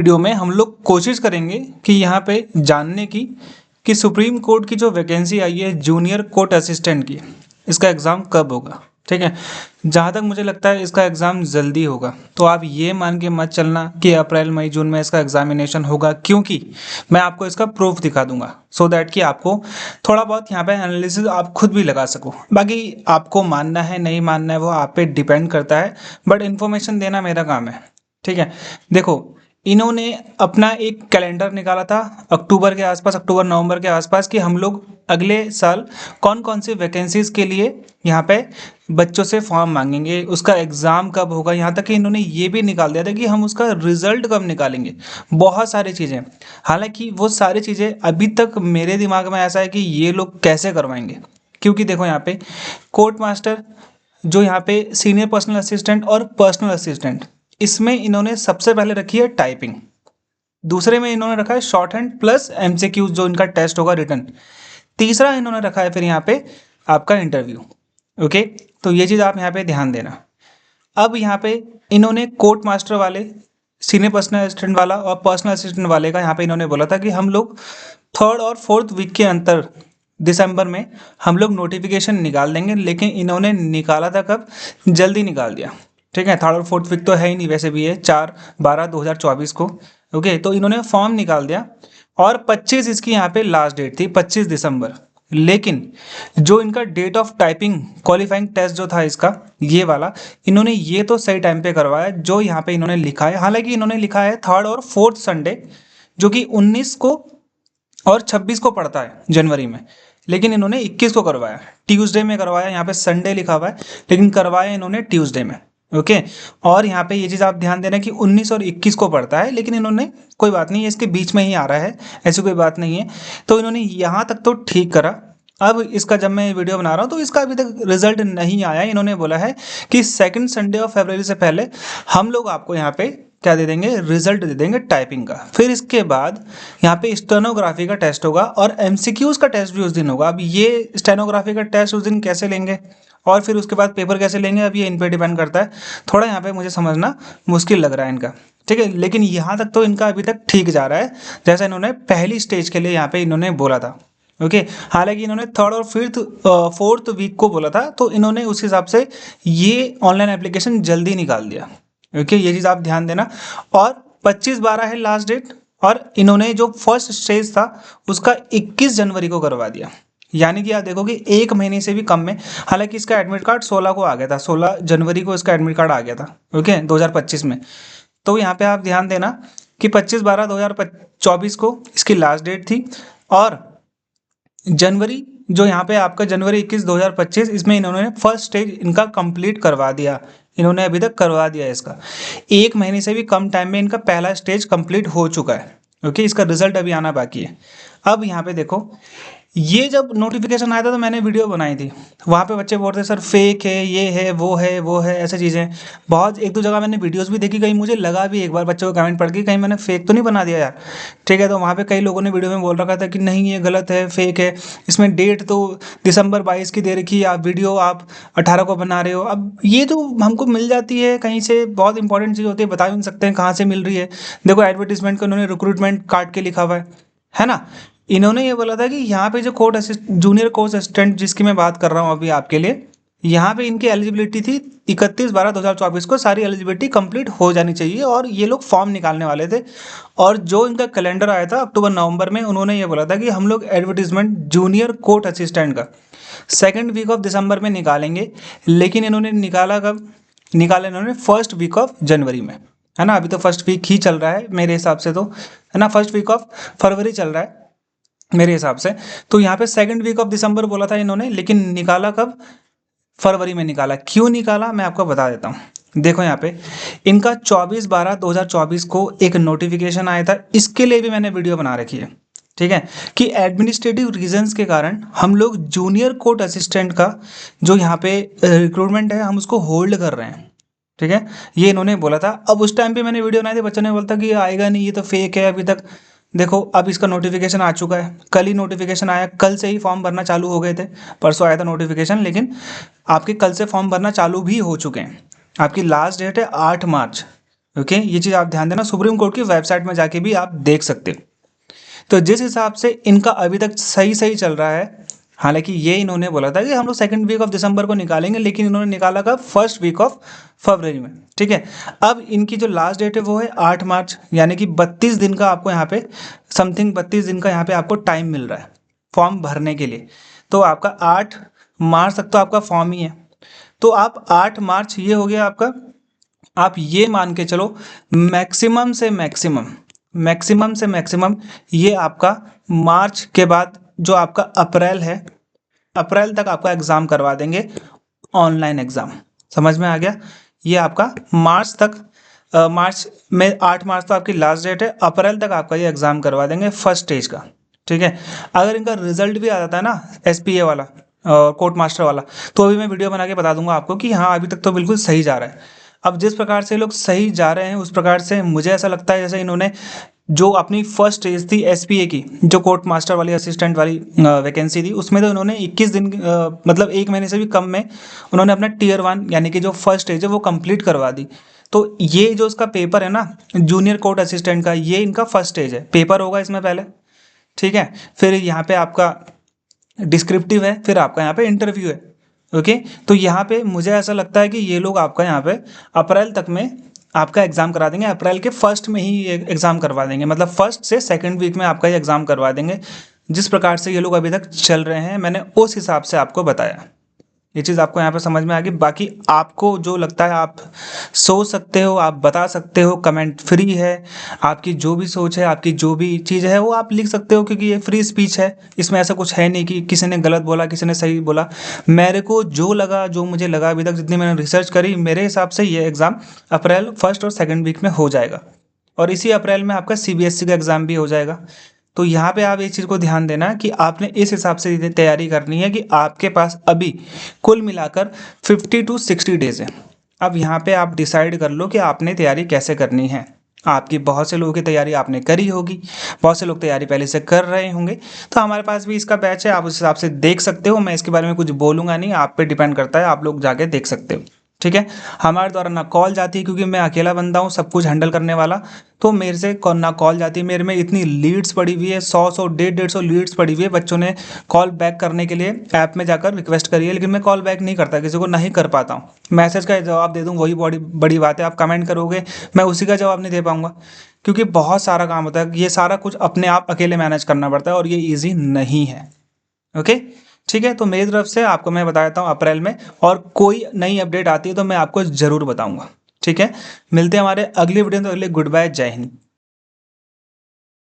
Video में हम लोग कोशिश करेंगे कि यहाँ पे जानने की कि सुप्रीम कोर्ट की जो वैकेंसी आई है जूनियर कोर्ट असिस्टेंट की, इसका एग्ज़ाम कब होगा। ठीक है, जहाँ तक मुझे लगता है इसका एग्ज़ाम जल्दी होगा, तो आप ये मान के मत चलना कि अप्रैल मई जून में इसका एग्जामिनेशन होगा, क्योंकि मैं आपको इसका प्रूफ दिखा दूंगा सो दैट कि आपको थोड़ा बहुत यहाँ पे एनालिसिस आप खुद भी लगा सको। बाकी आपको मानना है नहीं मानना है वो आप पे डिपेंड करता है, बट इन्फॉर्मेशन देना मेरा काम है। ठीक है, देखो इन्होंने अपना एक कैलेंडर निकाला था अक्टूबर के आसपास, अक्टूबर नवंबर के आसपास, कि हम लोग अगले साल कौन कौन सी वैकेंसीज के लिए यहाँ पे बच्चों से फॉर्म मांगेंगे, उसका एग्ज़ाम कब होगा। यहाँ तक कि इन्होंने ये भी निकाल दिया था कि हम उसका रिजल्ट कब निकालेंगे, बहुत सारी चीज़ें। हालांकि वो सारी चीज़ें अभी तक मेरे दिमाग में ऐसा है कि ये लोग कैसे करवाएंगे, क्योंकि देखो यहाँ पे कोर्ट मास्टर, जो यहाँ पे सीनियर पर्सनल असिस्टेंट और पर्सनल असिस्टेंट, इसमें इन्होंने सबसे पहले रखी है टाइपिंग, दूसरे में इन्होंने रखा है शॉर्ट हैंड प्लस एमसीक्यूज जो इनका टेस्ट होगा रिटर्न, तीसरा इन्होंने रखा है फिर यहाँ पे आपका इंटरव्यू। ओके, तो ये चीज़ आप यहाँ पे ध्यान देना। अब यहाँ पे इन्होंने कोर्ट मास्टर वाले, सीनियर पर्सनल असिस्टेंट वाला और पर्सनल असिस्टेंट वाले का यहाँ पे इन्होंने बोला था कि हम लोग 3rd और 4th वीक के अंतर दिसंबर में हम लोग नोटिफिकेशन निकाल देंगे, लेकिन इन्होंने निकाला था कब, जल्दी निकाल दिया। ठीक है, 3rd और 4th वीक तो है ही नहीं, वैसे भी है 4/12/2024 को। ओके, तो इन्होंने फॉर्म निकाल दिया और 25 इसकी यहाँ पे लास्ट डेट थी, 25 दिसंबर। लेकिन जो इनका date of typing qualifying test जो था इसका, ये वाला, इन्होंने ये तो सही टाइम पे करवाया जो यहाँ पे इन्होंने लिखा है। हालांकि इन्होंने लिखा है 3rd और 4th संडे, जो कि 19 को और 26 को पड़ता है जनवरी में, लेकिन इन्होंने 21 को करवाया, ट्यूसडे में करवाया। यहाँ पे संडे लिखा हुआ है लेकिन करवाया इन्होंने ट्यूसडे में। ओके, और यहाँ पे ये चीज़ आप ध्यान देना कि 19 और 21 को पड़ता है, लेकिन इन्होंने, कोई बात नहीं है, इसके बीच में ही आ रहा है, ऐसी कोई बात नहीं है। तो इन्होंने यहाँ तक तो ठीक करा। अब इसका जब मैं वीडियो बना रहा हूँ तो इसका अभी तक रिजल्ट नहीं आया। इन्होंने बोला है कि 2nd संडे ऑफ फरवरी से पहले हम लोग आपको यहाँ पे क्या दे देंगे, रिजल्ट दे देंगे टाइपिंग का। फिर इसके बाद यहाँ पे स्टेनोग्राफी का टेस्ट होगा और एमसीक्यूज का टेस्ट भी उस दिन होगा। अब ये स्टेनोग्राफी का टेस्ट उस दिन कैसे लेंगे और फिर उसके बाद पेपर कैसे लेंगे, अब ये इन पे डिपेंड करता है। थोड़ा यहाँ पे मुझे समझना मुश्किल लग रहा है इनका। ठीक है, लेकिन यहाँ तक तो इनका अभी तक ठीक जा रहा है, जैसा इन्होंने पहली स्टेज के लिए यहाँ पे इन्होंने बोला था। ओके, हालांकि इन्होंने 3rd और 4th वीक को बोला था, तो इन्होंने उस हिसाब से ये ऑनलाइन एप्लीकेशन जल्दी निकाल दिया। ओके, ये चीज़ आप ध्यान देना। और 25/12 है लास्ट डेट, और इन्होंने जो फर्स्ट स्टेज था उसका 21 जनवरी को करवा दिया। यानी कि आप देखोगे 1 महीने से भी कम में। हालांकि इसका एडमिट कार्ड 16 को आ गया था, 16 जनवरी को इसका एडमिट कार्ड आ गया था। ओके, 2025 में। तो यहाँ पे आप ध्यान देना कि 25/12/2024 को इसकी लास्ट डेट थी, और जनवरी जो यहाँ पे आपका जनवरी 21 2025, इसमें इन्होंने फर्स्ट स्टेज इनका कंप्लीट करवा दिया। इन्होंने अभी तक करवा दिया इसका 1 महीने से भी कम टाइम में इनका पहला स्टेज कंप्लीट हो चुका है। ओके, इसका रिजल्ट अभी आना बाकी है। अब यहाँ पे देखो, ये जब नोटिफिकेशन आया था तो मैंने वीडियो बनाई थी, वहाँ पे बच्चे बोल रहे सर फेक है, ये है वो है ऐसे चीज़ें। बहुत एक दो जगह मैंने वीडियोस भी देखी, कहीं मुझे लगा भी एक बार बच्चों का कमेंट पढ़ के कहीं मैंने फेक तो नहीं बना दिया यार। ठीक है, तो वहाँ पे कई लोगों ने वीडियो में बोल रखा था कि नहीं ये गलत है, फेक है, इसमें डेट तो दिसंबर 22 की दे रखी है, आप वीडियो आप 18 को बना रहे हो। अब ये तो हमको मिल जाती है कहीं से, बहुत इंपॉर्टेंट चीज़ होती है, बता भी नहीं सकते हैं कहाँ से मिल रही है। देखो एडवर्टीजमेंट को उन्होंने रिक्रूटमेंट काट के लिखा हुआ है ना। इन्होंने ये बोला था कि यहाँ पे जो जूनियर कोर्स असिस्टेंट जिसकी मैं बात कर रहा हूँ अभी आपके लिए, यहाँ पे इनकी एलिजिबिलिटी थी 31/12/2024 को, सारी एलिजिबिलिटी कंप्लीट हो जानी चाहिए, और ये लोग फॉर्म निकालने वाले थे। और जो इनका कैलेंडर आया था अक्टूबर नवंबर में, उन्होंने ये बोला था कि हम लोग एडवर्टीजमेंट जूनियर कोर्ट असिस्टेंट का 2nd वीक ऑफ दिसंबर में निकालेंगे। लेकिन इन्होंने निकाला कब, निकाला इन्होंने 1st वीक ऑफ जनवरी में, है ना। अभी तो 1st वीक ही चल रहा है मेरे हिसाब से, तो है ना, 1st वीक ऑफ फरवरी चल रहा है मेरे हिसाब से। तो यहाँ पे 2nd वीक ऑफ दिसंबर बोला था इन्होंने, लेकिन निकाला कब, फरवरी में निकाला। क्यों निकाला मैं आपको बता देता हूँ। देखो यहाँ पे इनका 24/12/2024 को एक नोटिफिकेशन आया था, इसके लिए भी मैंने वीडियो बना रखी है। ठीक है, कि एडमिनिस्ट्रेटिव रीजंस के कारण हम लोग जूनियर कोर्ट असिस्टेंट का जो यहाँ पे रिक्रूटमेंट है हम उसको होल्ड कर रहे हैं। ठीक है, ये इन्होंने बोला था। अब उस टाइम पे मैंने वीडियो बनाई थी, बच्चों ने बोलता कि ये आएगा नहीं, ये तो फेक है अभी तक। देखो अब इसका नोटिफिकेशन आ चुका है, कल ही नोटिफिकेशन आया, कल से ही फॉर्म भरना चालू हो गए थे। परसों आया था नोटिफिकेशन, लेकिन आपके कल से फॉर्म भरना चालू भी हो चुके हैं। आपकी लास्ट डेट है 8 मार्च। ओके, ये चीज़ आप ध्यान देना, सुप्रीम कोर्ट की वेबसाइट में जाके भी आप देख सकते हो। तो जिस हिसाब से इनका अभी तक सही सही चल रहा है, हालांकि ये इन्होंने बोला था कि हम लोग सेकंड वीक ऑफ दिसंबर को निकालेंगे, लेकिन इन्होंने निकाला कब, फर्स्ट वीक ऑफ फरवरी में। ठीक है, अब इनकी जो लास्ट डेट है वो है 8 मार्च, यानी कि 32 दिन का आपको यहाँ पे समथिंग 32 दिन का यहाँ पे आपको टाइम मिल रहा है फॉर्म भरने के लिए। तो आपका 8 मार्च तक तो आपका फॉर्म ही है। तो आप 8 मार्च ये हो गया आपका, आप ये मान के चलो मैक्सिमम से मैक्सिमम ये आपका मार्च के बाद जो आपका अप्रैल है, अप्रैल तक आपका एग्ज़ाम करवा देंगे, ऑनलाइन एग्ज़ाम। समझ में आ गया? ये आपका मार्च तक, मार्च में 8 मार्च तो आपकी लास्ट डेट है, अप्रैल तक आपका ये एग्ज़ाम करवा देंगे फर्स्ट स्टेज का। ठीक है, अगर इनका रिजल्ट भी आ जाता है ना SPA वाला, कोर्ट मास्टर वाला, तो अभी मैं वीडियो बना के बता दूंगा आपको कि हाँ अभी तक तो बिल्कुल सही जा रहा है। अब जिस प्रकार से लोग सही जा रहे हैं उस प्रकार से मुझे ऐसा लगता है जैसे इन्होंने जो अपनी फर्स्ट स्टेज थी SPA की, जो कोर्ट मास्टर वाली असिस्टेंट वाली वैकेंसी थी, उसमें तो इन्होंने 21 दिन मतलब 1 महीने से भी कम में उन्होंने अपना टियर 1 यानी कि जो फर्स्ट स्टेज है वो कंप्लीट करवा दी। तो ये जो इसका पेपर है ना जूनियर कोर्ट असिस्टेंट का, ये इनका फर्स्ट स्टेज है, पेपर होगा इसमें पहले। ठीक है, फिर यहाँ पे आपका डिस्क्रिप्टिव है, फिर आपका यहाँ पे इंटरव्यू है। ओके, तो यहाँ पे मुझे ऐसा लगता है कि ये लोग आपका यहाँ पे अप्रैल तक में आपका एग्ज़ाम करा देंगे, अप्रैल के फर्स्ट में ही ये एग्ज़ाम करवा देंगे, मतलब फर्स्ट से सेकंड वीक में आपका ये एग्ज़ाम करवा देंगे। जिस प्रकार से ये लोग अभी तक चल रहे हैं मैंने उस हिसाब से आपको बताया। ये चीज़ आपको यहाँ पे समझ में आ गई। बाकी आपको जो लगता है आप सोच सकते हो, आप बता सकते हो, कमेंट फ्री है। आपकी जो भी सोच है, आपकी जो भी चीज़ है वो आप लिख सकते हो, क्योंकि ये फ्री स्पीच है। इसमें ऐसा कुछ है नहीं कि किसी ने गलत बोला, किसी ने सही बोला। मेरे को जो लगा, जो मुझे लगा अभी तक जितनी मैंने रिसर्च करी, मेरे हिसाब से ये एग्ज़ाम अप्रैल फर्स्ट और सेकेंड वीक में हो जाएगा, और इसी अप्रैल में आपका CBSE का एग्ज़ाम भी हो जाएगा। तो यहाँ पे आप एक चीज़ को ध्यान देना कि आपने इस हिसाब से तैयारी करनी है कि आपके पास अभी कुल मिलाकर 50 to 60 डेज़ है। अब यहाँ पे आप डिसाइड कर लो कि आपने तैयारी कैसे करनी है। आपकी बहुत से लोगों की तैयारी आपने करी होगी, बहुत से लोग तैयारी पहले से कर रहे होंगे, तो हमारे पास भी इसका बैच है, आप उस हिसाब से देख सकते हो। मैं इसके बारे में कुछ बोलूँगा नहीं, आप पे डिपेंड करता है, आप लोग जाके देख सकते हो। ठीक है, हमारे द्वारा ना कॉल जाती है, क्योंकि मैं अकेला बंदा हूँ सब कुछ हैंडल करने वाला, तो मेरे से ना कॉल जाती है। मेरे में इतनी लीड्स पड़ी हुई है, 100 150 लीड्स पड़ी हुई है। बच्चों ने कॉल बैक करने के लिए ऐप में जाकर रिक्वेस्ट करी है, लेकिन मैं कॉल बैक नहीं करता, किसी को नहीं कर पाता हूँ। मैसेज का जवाब दे दूँ वही बड़ी बड़ी बात है, आप कमेंट करोगे मैं उसी का जवाब नहीं दे पाऊँगा, क्योंकि बहुत सारा काम होता है, ये सारा कुछ अपने आप अकेले मैनेज करना पड़ता है और ये ईजी नहीं है। ओके, ठीक है, तो मेरी तरफ से आपको मैं बता देता हूँ अप्रैल में, और कोई नई अपडेट आती है तो मैं आपको ज़रूर बताऊँगा। ठीक है, मिलते हैं हमारे अगली वीडियो में, तो अगले गुड बाय, जय हिंद।